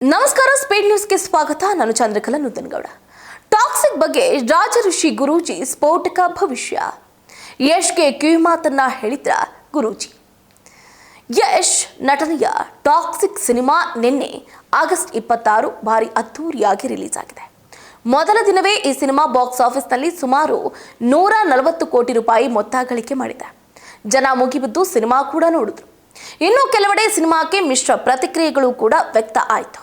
ನಮಸ್ಕಾರ, ಸ್ಪೀಡ್ ನ್ಯೂಸ್ಗೆ ಸ್ವಾಗತ. ನಾನು ಚಂದ್ರಕಲಾ ನೂತನಗೌಡ. ಟಾಕ್ಸಿಕ್ ಬಗ್ಗೆ ರಾಜಋಷಿ ಗುರೂಜಿ ಸ್ಫೋಟಕ ಭವಿಷ್ಯ. ಯಶ್ಗೆ ಕಿವಿಮಾತನ್ನ ಹೇಳಿದ್ರ ಗುರೂಜಿ. ಯಶ್ ನಟನೆಯ ಟಾಕ್ಸಿಕ್ ಸಿನಿಮಾ ನಿನ್ನೆ ಆಗಸ್ಟ್ 26 ಭಾರಿ ಅದ್ದೂರಿಯಾಗಿ ರಿಲೀಸ್ ಆಗಿದೆ. ಮೊದಲ ದಿನವೇ ಈ ಸಿನಿಮಾ ಬಾಕ್ಸ್ ಆಫೀಸ್ನಲ್ಲಿ ಸುಮಾರು 140 ಕೋಟಿ ರೂಪಾಯಿ ಮೊತ್ತ ಗಳಿಕೆ ಮಾಡಿದೆ. ಜನ ಮುಗಿಬಿದ್ದು ಸಿನಿಮಾ ಕೂಡ ನೋಡಿದ್ರು. ಇನ್ನು ಕೆಲವೆಡೆ ಸಿನಿಮಾಕ್ಕೆ ಮಿಶ್ರ ಪ್ರತಿಕ್ರಿಯೆಗಳು ಕೂಡ ವ್ಯಕ್ತ ಆಯಿತು.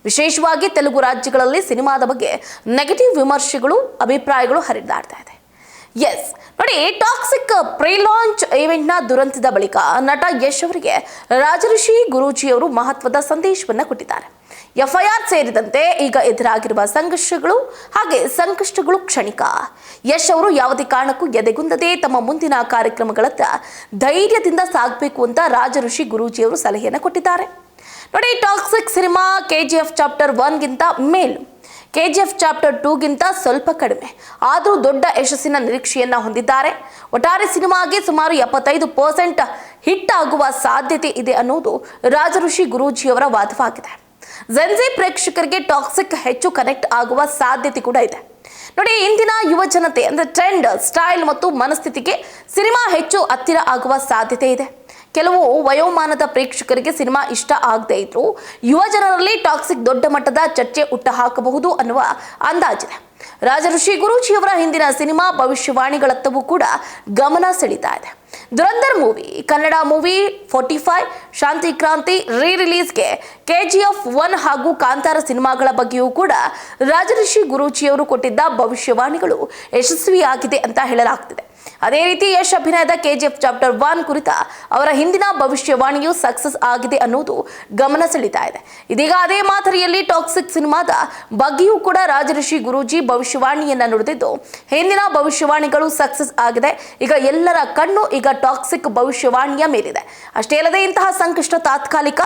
ವಿಶೇಷವಾಗಿ ತೆಲುಗು ರಾಜ್ಯಗಳಲ್ಲಿ ಸಿನಿಮಾದ ಬಗ್ಗೆ ನೆಗೆಟಿವ್ ವಿಮರ್ಶೆಗಳು, ಅಭಿಪ್ರಾಯಗಳು ಹರಿದಾಡ್ತಾ ಇದೆ. ಎಸ್ ನೋಡಿ, ಟಾಕ್ಸಿಕ್ ಪ್ರೀ ಲಾಂಚ್ ಈವೆಂಟ್ನ ದುರಂತದ ಬಳಿಕ ನಟ ಯಶ್ ಅವರಿಗೆ ರಾಜಋಷಿ ಗುರೂಜಿಯವರು ಮಹತ್ವದ ಸಂದೇಶವನ್ನು ಕೊಟ್ಟಿದ್ದಾರೆ. ಎಫ್ಐಆರ್ ಸೇರಿದಂತೆ ಈಗ ಎದುರಾಗಿರುವ ಸಂಕಷ್ಟಗಳು ಕ್ಷಣಿಕ. ಯಶ್ ಅವರು ಯಾವುದೇ ಕಾರಣಕ್ಕೂ ಎದೆಗುಂದದೆ ತಮ್ಮ ಮುಂದಿನ ಕಾರ್ಯಕ್ರಮಗಳತ್ತ ಧೈರ್ಯದಿಂದ ಸಾಗಬೇಕು ಅಂತ ರಾಜಋಷಿ ಗುರೂಜಿಯವರು ಸಲಹೆಯನ್ನು ಕೊಟ್ಟಿದ್ದಾರೆ. ನೋಡಿ, ಟಾಕ್ಸಿಕ್ ಸಿನಿಮಾ KGF ಚಾಪ್ಟರ್ 1 ಗಿಂತ ಮೇಲು, KGF ಚಾಪ್ಟರ್ 2 ಗಿಂತ ಸ್ವಲ್ಪ ಕಡಿಮೆ ಆದರೂ ದೊಡ್ಡ ಯಶಸ್ಸಿನ ನಿರೀಕ್ಷೆಯನ್ನ ಹೊಂದಿದ್ದಾರೆ. ಒಟ್ಟಾರೆ ಸಿನಿಮಾಗೆ ಸುಮಾರು 75% ಹಿಟ್ ಆಗುವ ಸಾಧ್ಯತೆ ಇದೆ ಅನ್ನೋದು ರಾಜಋಷಿ ಗುರೂಜಿಯವರ ವಾದವಾಗಿದೆ. ಜೆನ್ಜಿ ಪ್ರೇಕ್ಷಕರಿಗೆ ಟಾಕ್ಸಿಕ್ ಹೆಚ್ಚು ಕನೆಕ್ಟ್ ಆಗುವ ಸಾಧ್ಯತೆ ಕೂಡ ಇದೆ. ನೋಡಿ, ಇಂದಿನ ಯುವ ಜನತೆ ಅಂದ್ರೆ ಟ್ರೆಂಡ್, ಸ್ಟೈಲ್ ಮತ್ತು ಮನಸ್ಥಿತಿಗೆ ಸಿನಿಮಾ ಹೆಚ್ಚು ಹತ್ತಿರ ಆಗುವ ಸಾಧ್ಯತೆ ಇದೆ. ಕೆಲವು ವಯೋಮಾನದ ಪ್ರೇಕ್ಷಕರಿಗೆ ಸಿನಿಮಾ ಇಷ್ಟ ಆಗದೇ ಇದ್ರು ಯುವ ಜನರಲ್ಲಿ ಟಾಕ್ಸಿಕ್ ದೊಡ್ಡ ಮಟ್ಟದ ಚರ್ಚೆ ಹುಟ್ಟುಹಾಕಬಹುದು ಅನ್ನುವ ಅಂದಾಜಿದೆ. ರಾಜಋಷಿ ಗುರೂಜಿಯವರ ಹಿಂದಿನ ಸಿನಿಮಾ ಭವಿಷ್ಯವಾಣಿಗಳತ್ತವೂ ಕೂಡ ಗಮನ ಸೆಳೀತಾ ಇದೆ. ದುರಂಧರ್ ಮೂವಿ, ಕನ್ನಡ ಮೂವಿ 45, ಶಾಂತಿ ಕ್ರಾಂತಿ ರಿಲೀಸ್ಗೆ KGF 1 ಹಾಗೂ ಕಾಂತಾರ ಸಿನಿಮಾಗಳ ಬಗ್ಗೆಯೂ ಕೂಡ ರಾಜಋಷಿ ಗುರೂಜಿಯವರು ಕೊಟ್ಟಿದ್ದ ಭವಿಷ್ಯವಾಣಿಗಳು ಯಶಸ್ವಿಯಾಗಿದೆ ಅಂತ ಹೇಳಲಾಗ್ತಿದೆ. ಅದೇ ರೀತಿ ಯಶ್ ಅಭಿನಯದ KGF ಚಾಪ್ಟರ್ 1 ಕುರಿತ ಅವರ ಹಿಂದಿನ ಭವಿಷ್ಯವಾಣಿಯು ಸಕ್ಸಸ್ ಆಗಿದೆ ಅನ್ನೋದು ಗಮನ ಸೆಳೀತಾ ಇದೆ. ಇದೀಗ ಅದೇ ಮಾದರಿಯಲ್ಲಿ ಟಾಕ್ಸಿಕ್ ಸಿನಿಮಾದ ಬಗ್ಗೆಯೂ ಕೂಡ ರಾಜಋಷಿ ಗುರೂಜಿ ಭವಿಷ್ಯವಾಣಿಯನ್ನ ನುಡಿದಿದ್ದು ಹಿಂದಿನ ಭವಿಷ್ಯವಾಣಿಗಳು ಸಕ್ಸಸ್ ಆಗಿದೆ. ಈಗ ಎಲ್ಲರ ಕಣ್ಣು ಈಗ ಟಾಕ್ಸಿಕ್ ಭವಿಷ್ಯವಾಣಿಯ ಮೇಲಿದೆ. ಅಷ್ಟೇ ಅಲ್ಲದೆ ಇಂತಹ ಸಂಕಷ್ಟ ತಾತ್ಕಾಲಿಕ,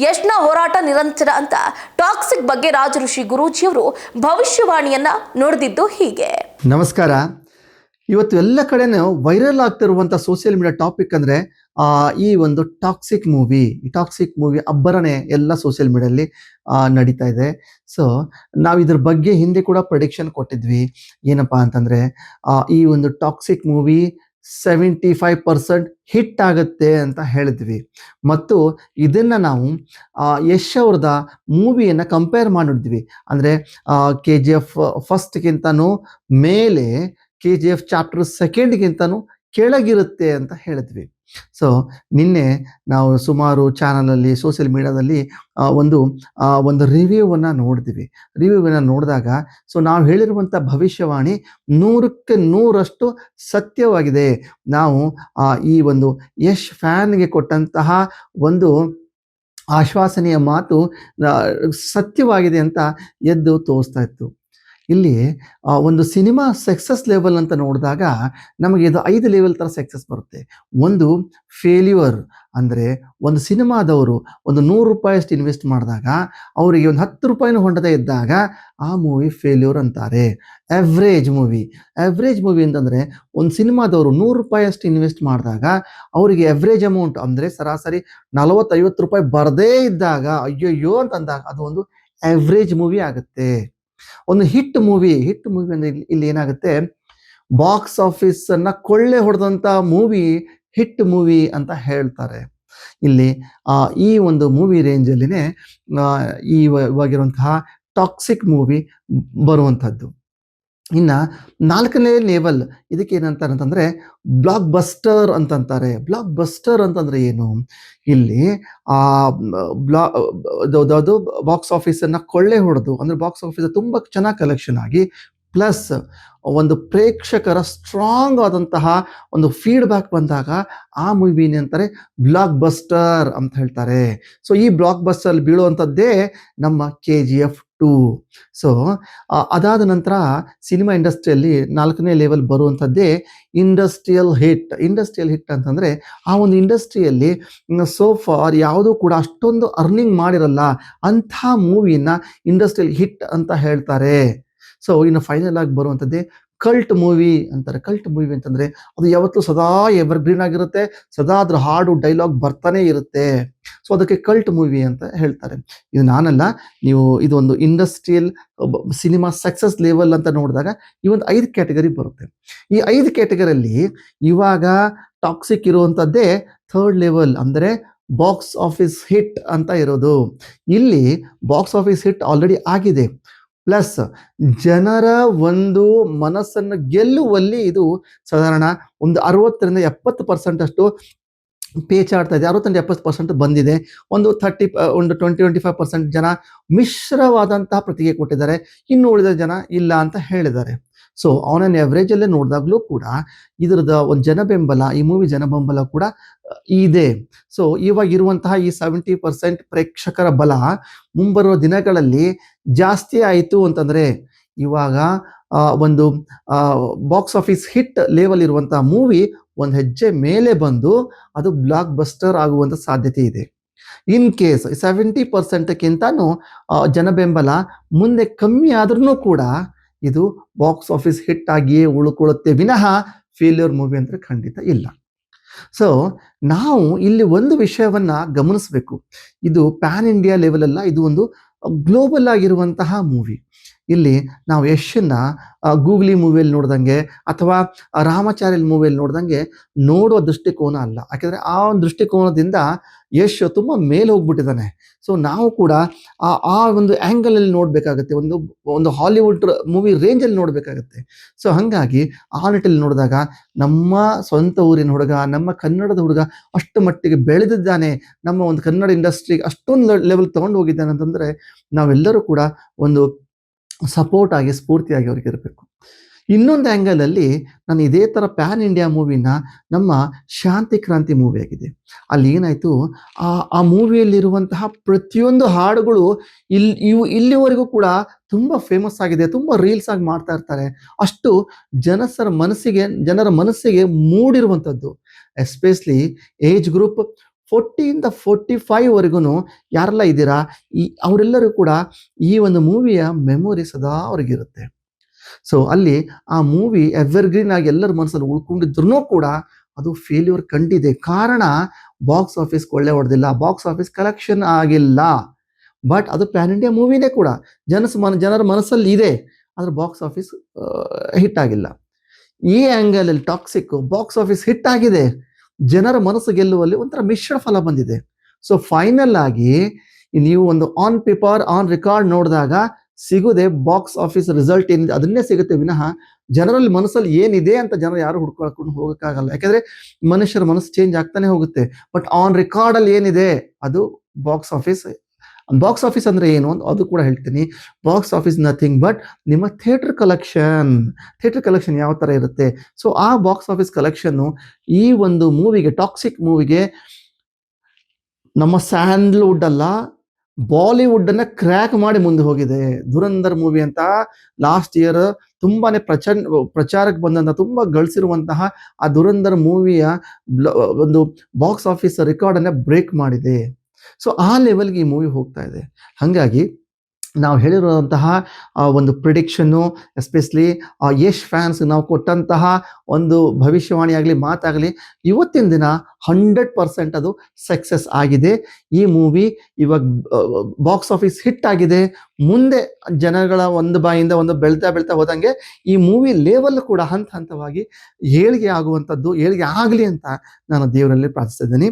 ಯಶ್ನ ಹೋರಾಟ ನಿರಂತರ ಅಂತ ಟಾಕ್ಸಿಕ್ ಬಗ್ಗೆ ರಾಜಋಷಿ ಗುರೂಜಿಯವರು ಭವಿಷ್ಯವಾಣಿಯನ್ನ ನುಡಿದಿದ್ದು ಹೀಗೆ. ನಮಸ್ಕಾರ. ಇವತ್ತು ಎಲ್ಲ ಕಡೆನೂ ವೈರಲ್ ಆಗ್ತಿರುವಂಥ ಸೋಷಿಯಲ್ ಮೀಡಿಯಾ ಟಾಪಿಕ್ ಅಂದರೆ ಈ ಒಂದು ಟಾಕ್ಸಿಕ್ ಮೂವಿ ಅಬ್ಬರನೆ ಎಲ್ಲ ಸೋಷಿಯಲ್ ಮೀಡಿಯಲ್ಲಿ ನಡೀತಾ ಇದೆ. ಸೊ ನಾವು ಇದ್ರ ಬಗ್ಗೆ ಹಿಂದೆ ಕೂಡ ಪ್ರೆಡಿಕ್ಷನ್ ಕೊಟ್ಟಿದ್ವಿ. ಏನಪ್ಪಾ ಅಂತಂದರೆ ಈ ಒಂದು ಟಾಕ್ಸಿಕ್ ಮೂವಿ 75% ಹಿಟ್ ಆಗುತ್ತೆ ಅಂತ ಹೇಳಿದ್ವಿ. ಮತ್ತು ಇದನ್ನು ನಾವು ಯಶ್ ಅವ್ರದ ಮೂವಿಯನ್ನು ಕಂಪೇರ್ ಮಾಡಿದ್ವಿ. ಅಂದರೆ KGF ಫಸ್ಟ್ಗಿಂತನೂ ಮೇಲೆ KGF ಚಾಪ್ಟರ್ 2ಗಿಂತನೂ ಕೆಳಗಿರುತ್ತೆ ಅಂತ ಹೇಳಿದ್ವಿ. ಸೊ ನಿನ್ನೆ ನಾವು ಸುಮಾರು ಚಾನಲಲ್ಲಿ, ಸೋಷಿಯಲ್ ಮೀಡಿಯಾದಲ್ಲಿ ಒಂದು ರಿವ್ಯೂವನ್ನು ನೋಡಿದಾಗ ಸೊ ನಾವು ಹೇಳಿರುವಂಥ ಭವಿಷ್ಯವಾಣಿ 100ಕ್ಕೆ 100ರಷ್ಟು ಸತ್ಯವಾಗಿದೆ. ನಾವು ಈ ಒಂದು ಯಶ್ ಫ್ಯಾನ್ಗೆ ಕೊಟ್ಟಂತಹ ಒಂದು ಆಶ್ವಾಸನೆಯ ಮಾತು ಸತ್ಯವಾಗಿದೆ ಅಂತ ಎದ್ದು ತೋರಿಸ್ತಾ ಇತ್ತು. ಇಲ್ಲಿ ಒಂದು ಸಿನಿಮಾ ಸಕ್ಸಸ್ ಲೆವೆಲ್ ಅಂತ ನೋಡಿದಾಗ ನಮಗೆ ಇದು 5 ಲೆವೆಲ್ ಥರ ಸಕ್ಸಸ್ ಬರುತ್ತೆ. ಒಂದು ಫೇಲ್ಯೂರ್ ಅಂದರೆ ಒಂದು ಸಿನಿಮಾದವರು ಒಂದು 100 ರೂಪಾಯಿಯಷ್ಟು ಇನ್ವೆಸ್ಟ್ ಮಾಡಿದಾಗ ಅವರಿಗೆ ಒಂದು 10 ರೂಪಾಯಿನೂ ಹೊಂಡದೇ ಇದ್ದಾಗ ಆ ಮೂವಿ ಫೇಲ್ಯೂರ್ ಅಂತಾರೆ. ಎವ್ರೇಜ್ ಮೂವಿ ಅಂತಂದರೆ ಒಂದು ಸಿನಿಮಾದವರು 100 ರೂಪಾಯಿಯಷ್ಟು ಇನ್ವೆಸ್ಟ್ ಮಾಡಿದಾಗ ಅವರಿಗೆ ಎವ್ರೇಜ್ ಅಮೌಂಟ್ ಅಂದರೆ ಸರಾಸರಿ 40-50 ರೂಪಾಯಿ ಬರದೇ ಇದ್ದಾಗ ಅಯ್ಯಯ್ಯೋ ಅಂತಂದಾಗ ಅದು ಒಂದು ಎವ್ರೇಜ್ ಮೂವಿ ಆಗುತ್ತೆ. ಒಂದು ಹಿಟ್ ಮೂವಿ ಅಂದರೆ ಇಲ್ಲಿ ಏನಾಗುತ್ತೆ, ಬಾಕ್ಸ್ ಆಫೀಸನ್ನು ಕೊಳ್ಳೆ ಹೊಡೆದಂಥ ಮೂವಿ ಹಿಟ್ ಮೂವಿ ಅಂತ ಹೇಳ್ತಾರೆ. ಇಲ್ಲಿ ಈ ಒಂದು ಮೂವಿ ರೇಂಜಲ್ಲಿನೇ ಇವಾಗಿರುವಂತಹ ಟಾಕ್ಸಿಕ್ ಮೂವಿ ಬರುವಂಥದ್ದು. ಇನ್ನು 4ನೇ ಲೆವೆಲ್ ಇದಕ್ಕೆ ಏನಂತಾರೆ ಅಂತಂದರೆ ಬ್ಲಾಕ್ ಬಸ್ಟರ್ ಅಂತಂತಾರೆ. ಬ್ಲಾಕ್ ಬಸ್ಟರ್ ಅಂತಂದರೆ ಏನು? ಇಲ್ಲಿ ಅದು ಬಾಕ್ಸ್ ಆಫೀಸನ್ನು ಕೊಳ್ಳೆ ಹೊಡೆದು, ಅಂದರೆ ಬಾಕ್ಸ್ ಆಫೀಸ್ ತುಂಬ ಚೆನ್ನಾಗಿ ಕಲೆಕ್ಷನ್ ಆಗಿ ಪ್ಲಸ್ ಒಂದು ಪ್ರೇಕ್ಷಕರ ಸ್ಟ್ರಾಂಗ್ ಆದಂತಹ ಒಂದು ಫೀಡ್ಬ್ಯಾಕ್ ಬಂದಾಗ ಆ ಮೂವಿನೇ ಅಂತಾರೆ ಬ್ಲಾಕ್ ಬಸ್ಟರ್ ಅಂತ ಹೇಳ್ತಾರೆ. ಸೊ ಈ ಬ್ಲಾಕ್ ಬಸ್ಟರ್ ಬೀಳುವಂಥದ್ದೇ ನಮ್ಮ KGF 2. ಸೊ ಅದಾದ ನಂತರ ಸಿನಿಮಾ ಇಂಡಸ್ಟ್ರಿಯಲ್ಲಿ 4ನೇ ಲೆವೆಲ್ ಬರುವಂಥದ್ದೇ ಇಂಡಸ್ಟ್ರಿಯಲ್ ಹಿಟ್ ಅಂತಂದರೆ ಆ ಒಂದು ಇಂಡಸ್ಟ್ರಿಯಲ್ಲಿ ಸೋ ಫಾರ್ ಯಾವುದೂ ಕೂಡ ಅಷ್ಟೊಂದು ಅರ್ನಿಂಗ್ ಮಾಡಿರಲ್ಲ ಅಂಥ ಮೂವಿನ ಇಂಡಸ್ಟ್ರಿಯಲ್ ಹಿಟ್ ಅಂತ ಹೇಳ್ತಾರೆ. ಸೊ ಇನ್ನು ಫೈನಲ್ ಆಗಿ ಬರುವಂಥದ್ದೇ ಕಲ್ಟ್ ಮೂವಿ ಅಂತಾರೆ. ಕಲ್ಟ್ ಮೂವಿ ಅಂತಂದ್ರೆ ಅದು ಯಾವತ್ತೂ ಸದಾ ಎವರ್ ಗ್ರೀನ್ ಆಗಿರುತ್ತೆ, ಸದಾ ಅದ್ರ ಹಾಡು ಡೈಲಾಗ್ ಬರ್ತಾನೆ ಇರುತ್ತೆ. ಸೊ ಅದಕ್ಕೆ ಕಲ್ಟ್ ಮೂವಿ ಅಂತ ಹೇಳ್ತಾರೆ. ಇದು ನಾನಲ್ಲ, ನೀವು ಇದೊಂದು ಇಂಡಸ್ಟ್ರಿಯಲ್ ಸಿನಿಮಾ ಸಕ್ಸಸ್ ಲೆವೆಲ್ ಅಂತ ನೋಡಿದಾಗ ಈ ಒಂದು 5 ಕ್ಯಾಟಗರಿ ಬರುತ್ತೆ. ಈ 5 ಕ್ಯಾಟಗರಿಯಲ್ಲಿ ಇವಾಗ ಟಾಕ್ಸಿಕ್ ಇರುವಂಥದ್ದೇ 3rd ಲೆವೆಲ್, ಅಂದರೆ ಬಾಕ್ಸ್ ಆಫೀಸ್ ಹಿಟ್ ಅಂತ ಇರೋದು. ಇಲ್ಲಿ ಬಾಕ್ಸ್ ಆಫೀಸ್ ಹಿಟ್ ಆಲ್ರೆಡಿ ಆಗಿದೆ, ಪ್ಲಸ್ ಜನರ ಒಂದು ಮನಸ್ಸನ್ನು ಗೆಲ್ಲುವಲ್ಲಿ ಇದು ಸಾಧಾರಣ ಒಂದು 60-70% ಅಷ್ಟು ಪೇಚಾಡ್ತಾ ಇದೆ. 60-70% ಬಂದಿದೆ. ಒಂದು 20-25% ಜನ ಮಿಶ್ರವಾದಂತಹ ಪ್ರತಿಕ್ರಿಯೆ ಕೊಟ್ಟಿದ್ದಾರೆ, ಇನ್ನು ಉಳಿದ ಜನ ಇಲ್ಲ ಅಂತ ಹೇಳಿದ್ದಾರೆ. ಸೊ ಆನ್ ಆನ್ ಎವರೇಜ್ ಅಲ್ಲೇ ನೋಡಿದಾಗಲೂ ಕೂಡ ಇದರದ ಒಂದು ಜನಬೆಂಬಲ, ಈ ಮೂವಿ ಜನಬೆಂಬಲ ಕೂಡ ಇದೆ. ಸೊ ಇವಾಗ ಇರುವಂತಹ ಈ 70% ಪ್ರೇಕ್ಷಕರ ಬಲ ಮುಂಬರುವ ದಿನಗಳಲ್ಲಿ ಜಾಸ್ತಿ ಆಯಿತು ಅಂತಂದರೆ, ಇವಾಗ ಒಂದು ಬಾಕ್ಸ್ ಆಫೀಸ್ ಹಿಟ್ ಲೆವೆಲ್ ಇರುವಂತಹ ಮೂವಿ ಒಂದು ಹೆಜ್ಜೆ ಮೇಲೆ ಬಂದು ಅದು ಬ್ಲಾಕ್ ಬಸ್ಟರ್ ಆಗುವಂಥ ಸಾಧ್ಯತೆ ಇದೆ. ಇನ್ ಕೇಸ್ 70%ಕ್ಕಿಂತನೂ ಜನಬೆಂಬಲ ಮುಂದೆ ಕಮ್ಮಿ ಆದ್ರೂ ಕೂಡ ಇದು ಬಾಕ್ಸ್ ಆಫೀಸ್ ಹಿಟ್ ಆಗಿಯೇ ಉಳ್ಕೊಳ್ಳುತ್ತೆ ವಿನಃ ಫೇಲ್ಯೂರ್ ಮೂವಿ ಅಂದರೆ ಖಂಡಿತ ಇಲ್ಲ. ಸೊ ನಾವು ಇಲ್ಲಿ ಒಂದು ವಿಷಯವನ್ನ ಗಮನಿಸಬೇಕು, ಇದು ಪ್ಯಾನ್ ಇಂಡಿಯಾ ಲೆವೆಲ್ ಅಲ್ಲ, ಇದು ಒಂದು ಗ್ಲೋಬಲ್ ಆಗಿರುವಂತಹ ಮೂವಿ. ಇಲ್ಲಿ ನಾವು ಯಶನ್ನ ಗೂಗ್ಲಿ ಮೂವಿಯಲ್ಲಿ ನೋಡ್ದಂಗೆ ಅಥವಾ ರಾಮಾಚಾರ್ಯಲ್ ಮೂವಿಯಲ್ಲಿ ನೋಡ್ದಂಗೆ ನೋಡುವ ದೃಷ್ಟಿಕೋನ ಅಲ್ಲ. ಯಾಕೆಂದರೆ ಆ ಒಂದು ದೃಷ್ಟಿಕೋನದಿಂದ ಯಶ್ ತುಂಬ ಮೇಲೆ ಹೋಗ್ಬಿಟ್ಟಿದ್ದಾನೆ. ಸೊ ನಾವು ಕೂಡ ಆ ಒಂದು ಆ್ಯಂಗಲಲ್ಲಿ ನೋಡಬೇಕಾಗತ್ತೆ, ಒಂದು ಹಾಲಿವುಡ್ ಮೂವಿ ರೇಂಜಲ್ಲಿ ನೋಡಬೇಕಾಗತ್ತೆ. ಸೊ ಹಾಗಾಗಿ ಆ ನಿಟ್ಟಲ್ಲಿ ನೋಡಿದಾಗ ನಮ್ಮ ಸ್ವಂತ ಊರಿನ ಹುಡುಗ, ನಮ್ಮ ಕನ್ನಡದ ಹುಡುಗ ಅಷ್ಟು ಮಟ್ಟಿಗೆ ಬೆಳೆದಿದ್ದಾನೆ, ನಮ್ಮ ಒಂದು ಕನ್ನಡ ಇಂಡಸ್ಟ್ರಿಗೆ ಅಷ್ಟೊಂದು ಲೆವೆಲ್ ತೊಗೊಂಡು ಹೋಗಿದ್ದಾನೆ ಅಂತಂದರೆ ನಾವೆಲ್ಲರೂ ಕೂಡ ಒಂದು ಸಪೋರ್ಟ್ ಆಗಿ, ಸ್ಫೂರ್ತಿಯಾಗಿ ಅವ್ರಿಗೆ ಇರಬೇಕು. ಇನ್ನೊಂದು ಆ್ಯಂಗಲಲ್ಲಿ ನಾನು ಇದೇ ಥರ ಪ್ಯಾನ್ ಇಂಡಿಯಾ ಮೂವಿನ ನಮ್ಮ ಶಾಂತಿ ಕ್ರಾಂತಿ ಮೂವಿ ಆಗಿದೆ. ಅಲ್ಲಿ ಏನಾಯಿತು, ಆ ಮೂವಿಯಲ್ಲಿರುವಂತಹ ಪ್ರತಿಯೊಂದು ಹಾಡುಗಳು ಇಲ್ಲಿವರೆಗೂ ಕೂಡ ತುಂಬ ಫೇಮಸ್ ಆಗಿದೆ, ತುಂಬ ರೀಲ್ಸ್ ಆಗಿ ಮಾಡ್ತಾ ಇರ್ತಾರೆ. ಅಷ್ಟು ಜನರ ಮನಸ್ಸಿಗೆ ಮೂಡಿರುವಂಥದ್ದು. ಎಸ್ಪೆಷಲಿ ಏಜ್ ಗ್ರೂಪ್ 40-45 ಯಾರೆಲ್ಲ ಇದ್ದೀರಾ, ಅವರೆಲ್ಲರೂ ಕೂಡ ಈ ಒಂದು ಮೂವಿಯ ಮೆಮೊರಿ ಸದಾ ಅವ್ರಿಗಿರುತ್ತೆ. ಸೊ ಅಲ್ಲಿ ಆ ಮೂವಿ ಎವರ್ಗ್ರೀನ್ ಆಗಿ ಎಲ್ಲರ ಮನಸ್ಸಲ್ಲಿ ಉಳ್ಕೊಂಡಿದ್ರು ಕೂಡ ಅದು ಫೇಲ್ಯೂರ್ ಕಂಡಿದೆ. ಕಾರಣ ಬಾಕ್ಸ್ ಆಫೀಸ್ ಕೊಳ್ಳೆ ಹೊಡೆದಿಲ್ಲ, ಬಾಕ್ಸ್ ಆಫೀಸ್ ಕಲೆಕ್ಷನ್ ಆಗಿಲ್ಲ. ಬಟ್ ಅದು ಪ್ಯಾನ್ ಇಂಡಿಯಾ ಮೂವಿನೇ ಕೂಡ ಜನರ ಮನಸ್ಸಲ್ಲಿ ಇದೆ, ಆದರೆ ಬಾಕ್ಸ್ ಆಫೀಸ್ ಹಿಟ್ ಆಗಿಲ್ಲ. ಈ ಆ್ಯಂಗಲಲ್ಲಿ ಟಾಕ್ಸಿಕ್ ಬಾಕ್ಸ್ ಆಫೀಸ್ ಹಿಟ್ ಆಗಿದೆ, ಜನರ ಮನಸ್ಸು ಗೆಲ್ಲುವಲ್ಲಿ ಒಂಥರ ಮಿಶ್ರ ಫಲ ಬಂದಿದೆ. ಸೊ ಫೈನಲ್ ಆಗಿ ನೀವು ಒಂದು ಆನ್ ಪೇಪರ್ ಆನ್ ರೆಕಾರ್ಡ್ ನೋಡಿದಾಗ ಸಿಗುದೆ ಬಾಕ್ಸ್ ಆಫೀಸ್ ರಿಸಲ್ಟ್ ಏನಿದೆ ಅದನ್ನೇ ಸಿಗುತ್ತೆ ವಿನಃ ಜನರಲ್ಲಿ ಮನಸ್ಸಲ್ಲಿ ಏನಿದೆ ಅಂತ ಜನರು ಯಾರು ಹುಡ್ಕೊಂಡು ಹೋಗೋಕ್ಕಾಗಲ್ಲ. ಯಾಕಂದರೆ ಮನುಷ್ಯರ ಮನಸ್ಸು ಚೇಂಜ್ ಆಗ್ತಾನೆ ಹೋಗುತ್ತೆ. ಬಟ್ ಆನ್ ರೆಕಾರ್ಡಲ್ಲಿ ಏನಿದೆ ಅದು ಬಾಕ್ಸ್ ಆಫೀಸ್. ಬಾಕ್ಸ್ ಆಫೀಸ್ ಅಂದರೆ ಏನು ಅಂತ ಅದು ಕೂಡ ಹೇಳ್ತೀನಿ. ಬಾಕ್ಸ್ ಆಫೀಸ್ ನಥಿಂಗ್ ಬಟ್ ನಿಮ್ಮ ಥಿಯೇಟರ್ ಕಲೆಕ್ಷನ್ ಯಾವ ಥರ ಇರುತ್ತೆ. ಸೊ ಆ ಬಾಕ್ಸ್ ಆಫೀಸ್ ಕಲೆಕ್ಷನ್ನು ಈ ಒಂದು ಮೂವಿಗೆ, ಟಾಕ್ಸಿಕ್ ಮೂವಿಗೆ, ನಮ್ಮ ಸ್ಯಾಂಡಲ್ವುಡ್ ಅಲ್ಲ ಬಾಲಿವುಡ್ ಅನ್ನ ಕ್ರ್ಯಾಕ್ ಮಾಡಿ ಮುಂದೆ ಹೋಗಿದೆ. ಧುರಂಧರ್ ಮೂವಿ ಅಂತ ಲಾಸ್ಟ್ ಇಯರ್ ತುಂಬಾನೇ ಪ್ರಚಾರಕ್ಕೆ ಬಂದಂತ ತುಂಬಾ ಗಳಿಸಿರುವಂತಹ ಆ ಧುರಂಧರ್ ಮೂವಿಯ ಒಂದು ಬಾಕ್ಸ್ ಆಫೀಸ್ ರೆಕಾರ್ಡ್ ಅನ್ನ ಬ್ರೇಕ್ ಮಾಡಿದೆ. ಸೊ ಆ ಲೆವೆಲ್ಗೆ ಈ ಮೂವಿ ಹೋಗ್ತಾ ಇದೆ. ಹಾಗಾಗಿ ನಾವು ಹೇಳಿರುವಂತಹ ಒಂದು ಪ್ರಿಡಿಕ್ಷನ್ನು, ಎಸ್ಪೆಷಲಿ ಯಶ್ ಫ್ಯಾನ್ಸ್ ನಾವು ಕೊಟ್ಟಂತಹ ಒಂದು ಭವಿಷ್ಯವಾಣಿ ಆಗಲಿ, ಮಾತಾಗಲಿ, ಇವತ್ತಿನ ದಿನ 100% ಅದು ಸಕ್ಸಸ್ ಆಗಿದೆ. ಈ ಮೂವಿ ಇವಾಗ ಬಾಕ್ಸ್ ಆಫೀಸ್ ಹಿಟ್ ಆಗಿದೆ. ಮುಂದೆ ಜನಗಳ ಒಂದು ಬಾಯಿಂದ ಒಂದು ಬೆಳ್ತಾ ಹೋದಂಗೆ ಈ ಮೂವಿ ಲೆವೆಲ್ ಕೂಡ ಹಂತವಾಗಿ ಏಳಿಗೆ ಆಗುವಂಥದ್ದು, ಏಳಿಗೆ ಆಗಲಿ ಅಂತ ನಾನು ದೇವರಲ್ಲಿ ಪ್ರಾರ್ಥಿಸ್ತಿದ್ದೀನಿ.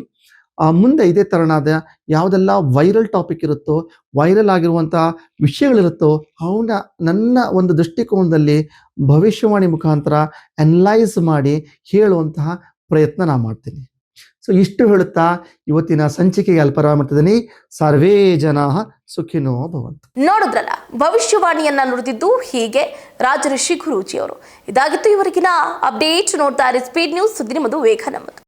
ಮುಂದೆ ಇದೇ ಥರನಾದ ಯಾವುದೆಲ್ಲ ವೈರಲ್ ಟಾಪಿಕ್ ಇರುತ್ತೋ, ವೈರಲ್ ಆಗಿರುವಂಥ ವಿಷಯಗಳಿರುತ್ತೋ ಅವನ್ನ ನನ್ನ ಒಂದು ದೃಷ್ಟಿಕೋನದಲ್ಲಿ ಭವಿಷ್ಯವಾಣಿ ಮುಖಾಂತರ ಅನಲೈಸ್ ಮಾಡಿ ಹೇಳುವಂತಹ ಪ್ರಯತ್ನ ನಾನು ಮಾಡ್ತೀನಿ. ಸೊ ಇಷ್ಟು ಹೇಳುತ್ತಾ ಇವತ್ತಿನ ಸಂಚಿಕೆಗೆ ಅಲ್ಪರಾಮ ಮಾಡ್ತಿದ್ದೀನಿ. ಸರ್ವೇ ಜನ ಸುಖಿನೋ ಭವಂತು. ನೋಡಿದ್ರಲ್ಲ, ಭವಿಷ್ಯವಾಣಿಯನ್ನ ನುಡಿದಿದ್ದು ಹೀಗೆ ರಾಜಋಷಿ ಗುರೂಜಿಯವರು. ಇದಾಗಿತ್ತು ಇವರಿಗಿನ ಅಪ್ಡೇಟ್. ನೋಡ್ತಾ ಇರಿ ಸ್ಪೀಡ್ ನ್ಯೂಸ್, ಸುದ್ದಿ ನಿಮ್ಮದು, ವೇಗ ನಮ್ಮದು.